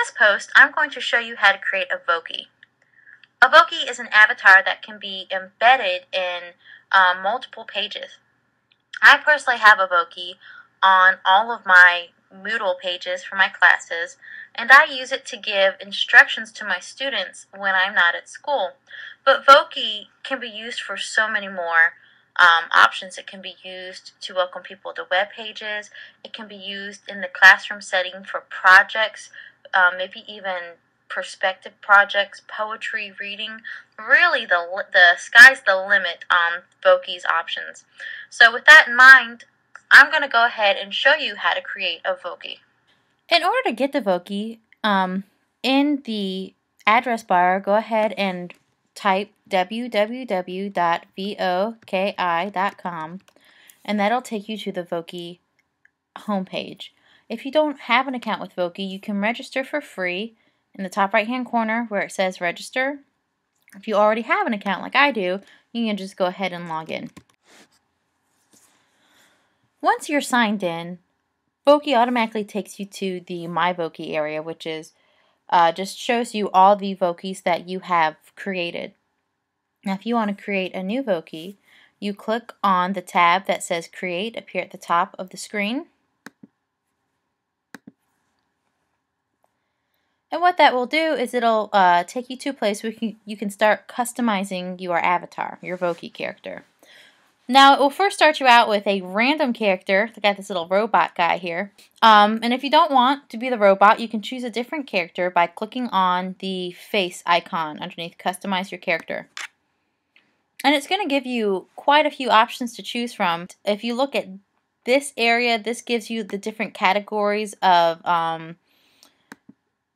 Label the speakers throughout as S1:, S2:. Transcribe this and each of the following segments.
S1: this post, I'm going to show you how to create a Voki. A Voki is an avatar that can be embedded in multiple pages. I personally have a Voki on all of my Moodle pages for my classes, and I use it to give instructions to my students when I'm not at school. But Voki can be used for so many more options. It can be used to welcome people to web pages. It can be used in the classroom setting for projects, maybe even perspective projects, poetry, reading. Really, the sky's the limit on Voki's options. So with that in mind, I'm going to go ahead and show you how to create a Voki.
S2: In order to get the Voki, in the address bar, go ahead and type www.voki.com, and that'll take you to the Voki homepage. If you don't have an account with Voki, you can register for free in the top right hand corner where it says register. If you already have an account like I do, you can just go ahead and log in. Once you're signed in, Voki automatically takes you to the My Voki area, which is just shows you all the Vokis that you have created. Now, if you want to create a new Voki, you click on the tab that says Create up here at the top of the screen. And what that will do is it'll take you to a place where you can start customizing your avatar, your Voki character. Now, it will first start you out with a random character. I got this little robot guy here. And if you don't want to be the robot, you can choose a different character by clicking on the face icon underneath Customize Your Character. And it's going to give you quite a few options to choose from. If you look at this area, this gives you the different categories of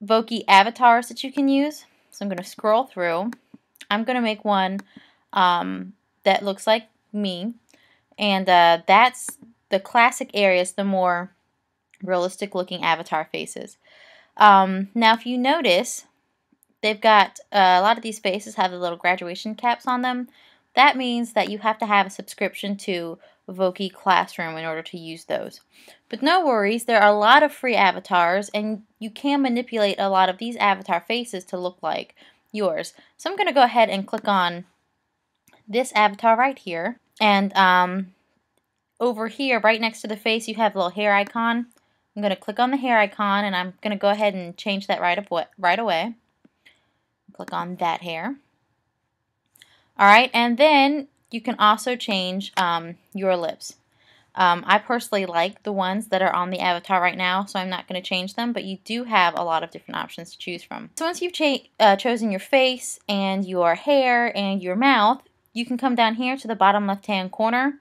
S2: Voki avatars that you can use. So I'm going to scroll through. I'm going to make one that looks like me, and that's the classic areas, the more realistic looking avatar faces. Now if you notice, they've got a lot of these faces have the little graduation caps on them. That means that you have to have a subscription to Voki Classroom in order to use those. But no worries, there are a lot of free avatars, and you can manipulate a lot of these avatar faces to look like yours. So I'm going to go ahead and click on this avatar right here, and over here right next to the face you have a little hair icon. I'm going to click on the hair icon, and I'm going to go ahead and change that right away. Click on that hair. Alright, and then you can also change your lips. I personally like the ones that are on the avatar right now, so I'm not going to change them, but you do have a lot of different options to choose from. So once you've chosen your face and your hair and your mouth, you can come down here to the bottom left-hand corner,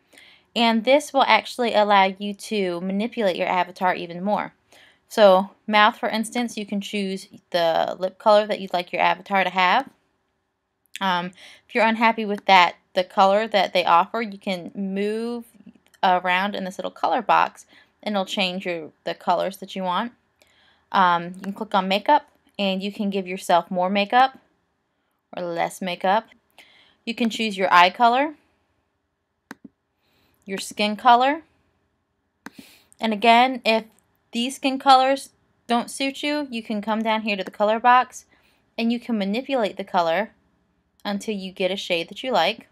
S2: and this will actually allow you to manipulate your avatar even more. So, mouth, for instance, you can choose the lip color that you'd like your avatar to have. If you're unhappy with the color that they offer, you can move around in this little color box, and it'll change the colors that you want. You can click on makeup, and you can give yourself more makeup or less makeup. You can choose your eye color, your skin color, and again, if these skin colors don't suit you, you can come down here to the color box and you can manipulate the color until you get a shade that you like.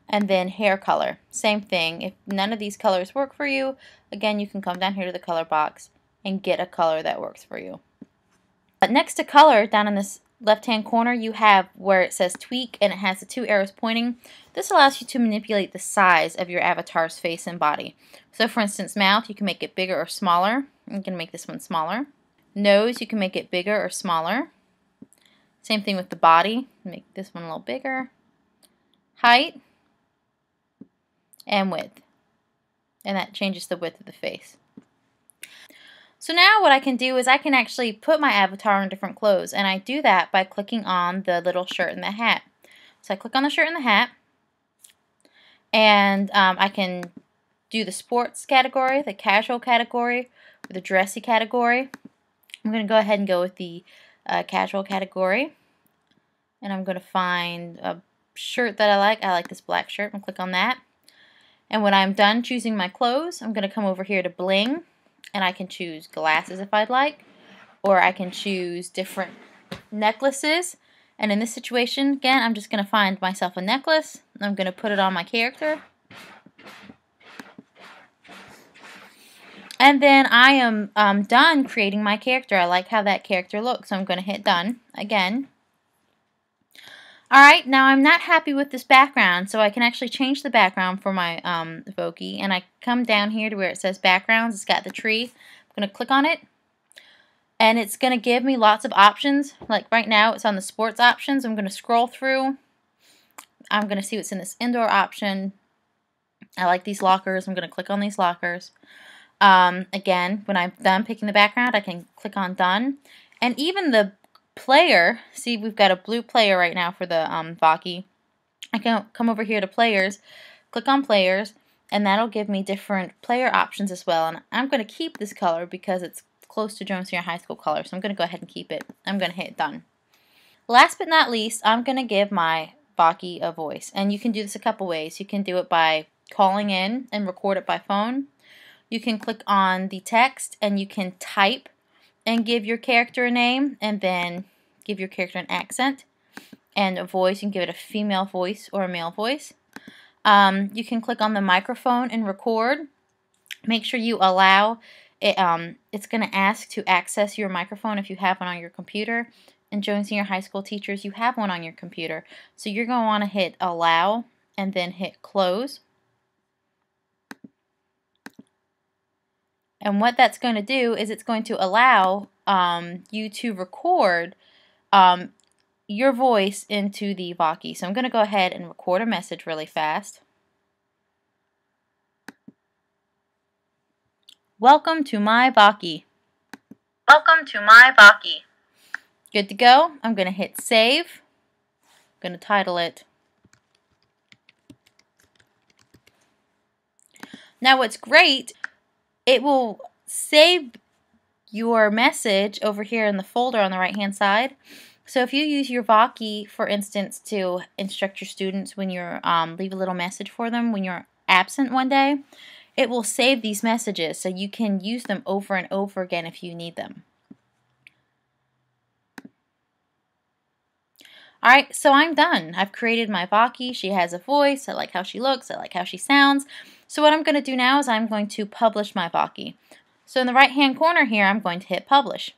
S2: And then hair color, same thing. If none of these colors work for you, again, you can come down here to the color box and get a color that works for you. But next to color, down in this left-hand corner, you have where it says tweak, and it has the two arrows pointing. This allows you to manipulate the size of your avatar's face and body. So for instance, mouth, you can make it bigger or smaller. I'm going to make this one smaller. Nose, you can make it bigger or smaller. Same thing with the body. Make this one a little bigger. Height and width. And that changes the width of the face. So now what I can do is I can actually put my avatar in different clothes, and I do that by clicking on the little shirt and the hat. So I click on the shirt and the hat, and I can do the sports category, the casual category, or the dressy category. I'm going to go ahead and go with the casual category, and I'm going to find a shirt that I like. I like this black shirt. I'm going to click on that. And when I'm done choosing my clothes, I'm going to come over here to bling, and I can choose glasses if I'd like, or I can choose different necklaces. And in this situation, again, I'm just going to find myself a necklace. I'm going to put it on my character. And then I am done creating my character. I like how that character looks, so I'm going to hit done again. Alright, now I'm not happy with this background, so I can actually change the background for my Voki. And I come down here to where it says backgrounds. It's got the tree. I'm going to click on it. And it's going to give me lots of options. Like right now, it's on the sports options. I'm going to scroll through. I'm going to see what's in this indoor option. I like these lockers. I'm going to click on these lockers. Again, when I'm done picking the background, I can click on done. And even the player, see we've got a blue player right now for the Voki. I can come over here to players, click on players, and that'll give me different player options as well. And I'm going to keep this color because it's close to Jones Senior High School color, so I'm going to go ahead and keep it. I'm going to hit done. Last but not least, I'm going to give my Voki a voice. And you can do this a couple ways. You can do it by calling in and record it by phone. You can click on the text and you can type and give your character a name and then give your character an accent and a voice. You can give it a female voice or a male voice. You can click on the microphone and record. Make sure you allow it. It's going to ask to access your microphone if you have one on your computer. And Jones Senior High School teachers, you have one on your computer. So you're going to want to hit allow and then hit close. And what that's going to do is it's going to allow you to record your voice into the Voki. So I'm going to go ahead and record a message really fast. Welcome to my Voki.
S1: Welcome to my Voki.
S2: Good to go. I'm going to hit save. I'm going to title it. Now what's great, it will save your message over here in the folder on the right hand side. So if you use your Voki, for instance, to instruct your students when you're leave a little message for them when you're absent one day, it will save these messages so you can use them over and over again if you need them. Alright, so I'm done. I've created my Voki. She has a voice. I like how she looks. I like how she sounds. So what I'm going to do now is I'm going to publish my Voki. So in the right hand corner here, I'm going to hit publish.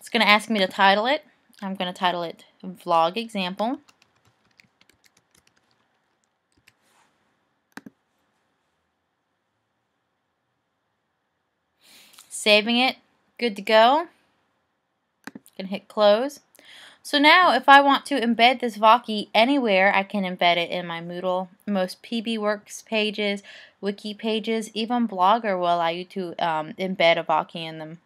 S2: It's going to ask me to title it. I'm going to title it Vlog Example. Saving it. Good to go. Going to hit close. So now if I want to embed this Voki anywhere, I can embed it in my Moodle. Most PBWorks pages, wiki pages, even Blogger will allow you to embed a Voki in them.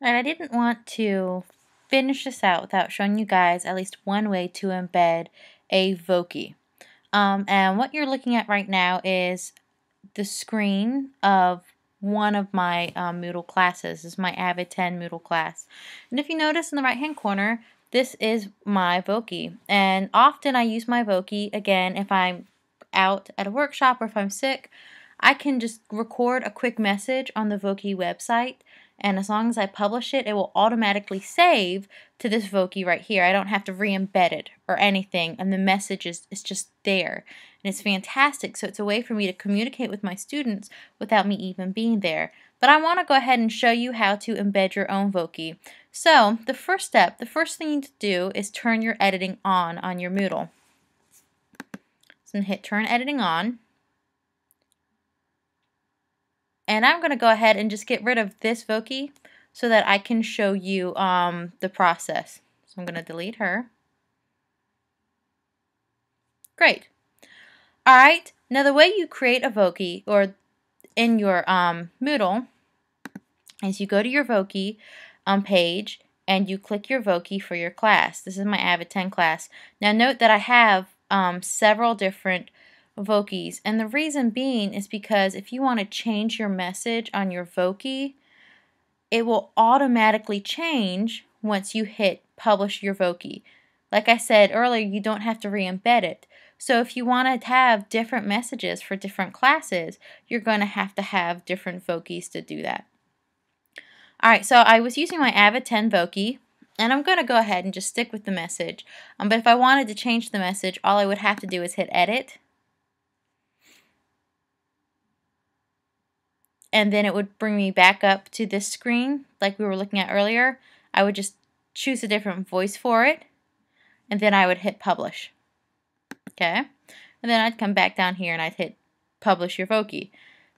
S2: And I didn't want to finish this out without showing you guys at least one way to embed a Voki. And what you're looking at right now is the screen of one of my Moodle classes. This is my Avid 10 Moodle class. And if you notice in the right hand corner, this is my Voki. And often I use my Voki, again, if I'm out at a workshop or if I'm sick, I can just record a quick message on the Voki website. And as long as I publish it, it will automatically save to this Voki right here. I don't have to re-embed it or anything. And the message is just there. And it's fantastic. So it's a way for me to communicate with my students without me even being there. But I want to go ahead and show you how to embed your own Voki. So the first step, the first thing you need to do is turn your editing on your Moodle. So I'm going to hit turn editing on. And I'm going to go ahead and just get rid of this Voki so that I can show you the process. So I'm going to delete her. Great. Alright, now the way you create a Voki or in your Moodle is you go to your Voki page and you click your Voki for your class. This is my Avid 10 class. Now note that I have several different Vokis, and the reason being is because if you want to change your message on your Voki, it will automatically change once you hit publish your Voki. Like I said earlier, you don't have to re-embed it. So if you want to have different messages for different classes, you're going to have different Vokis to do that. Alright, so I was using my Avid 10 Voki, and I'm going to go ahead and just stick with the message. But if I wanted to change the message, all I would have to do is hit edit. And then it would bring me back up to this screen like we were looking at earlier. I would just choose a different voice for it, and then I would hit publish. Okay, and then I'd come back down here and I'd hit publish your Voki.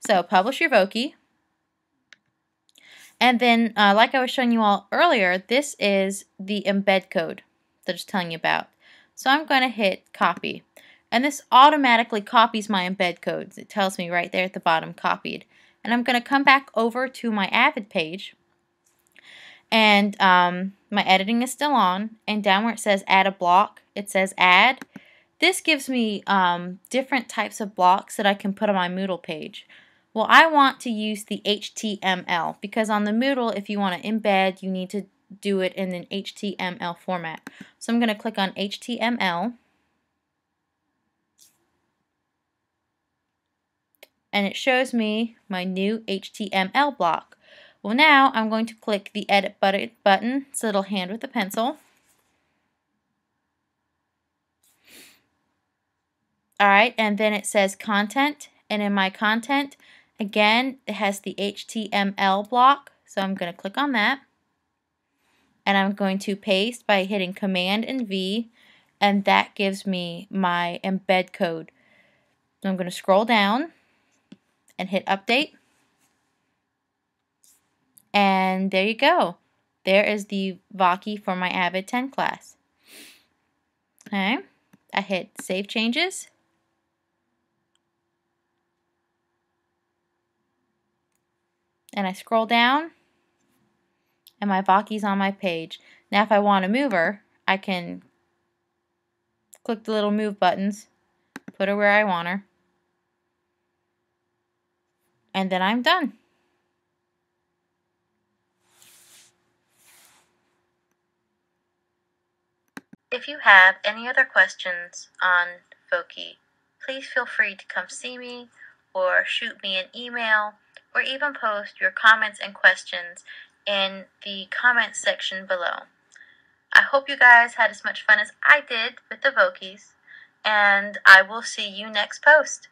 S2: So publish your Voki. And then, like I was showing you all earlier, this is the embed code that I was telling you about. So I'm going to hit copy. And this automatically copies my embed codes. It tells me right there at the bottom, copied. And I'm going to come back over to my Avid page. And my editing is still on. And down where it says add a block, it says add. This gives me different types of blocks that I can put on my Moodle page. Well, I want to use the HTML because on the Moodle, if you want to embed, you need to do it in an HTML format. So I'm going to click on HTML. And it shows me my new HTML block. Well, now I'm going to click the edit button, this little hand with a pencil. Alright, and then it says content, and in my content, again, it has the HTML block, so I'm going to click on that. And I'm going to paste by hitting Command and V, and that gives me my embed code. So I'm going to scroll down and hit update. And there you go. There is the Voki for my Avid 10 class. Okay, I hit Save Changes. And I scroll down, and my Voki's on my page. Now if I want to move her, I can click the little move buttons, put her where I want her, and then I'm done.
S1: If you have any other questions on Voki, please feel free to come see me or shoot me an email or even post your comments and questions in the comments section below. I hope you guys had as much fun as I did with the Vokis, and I will see you next post.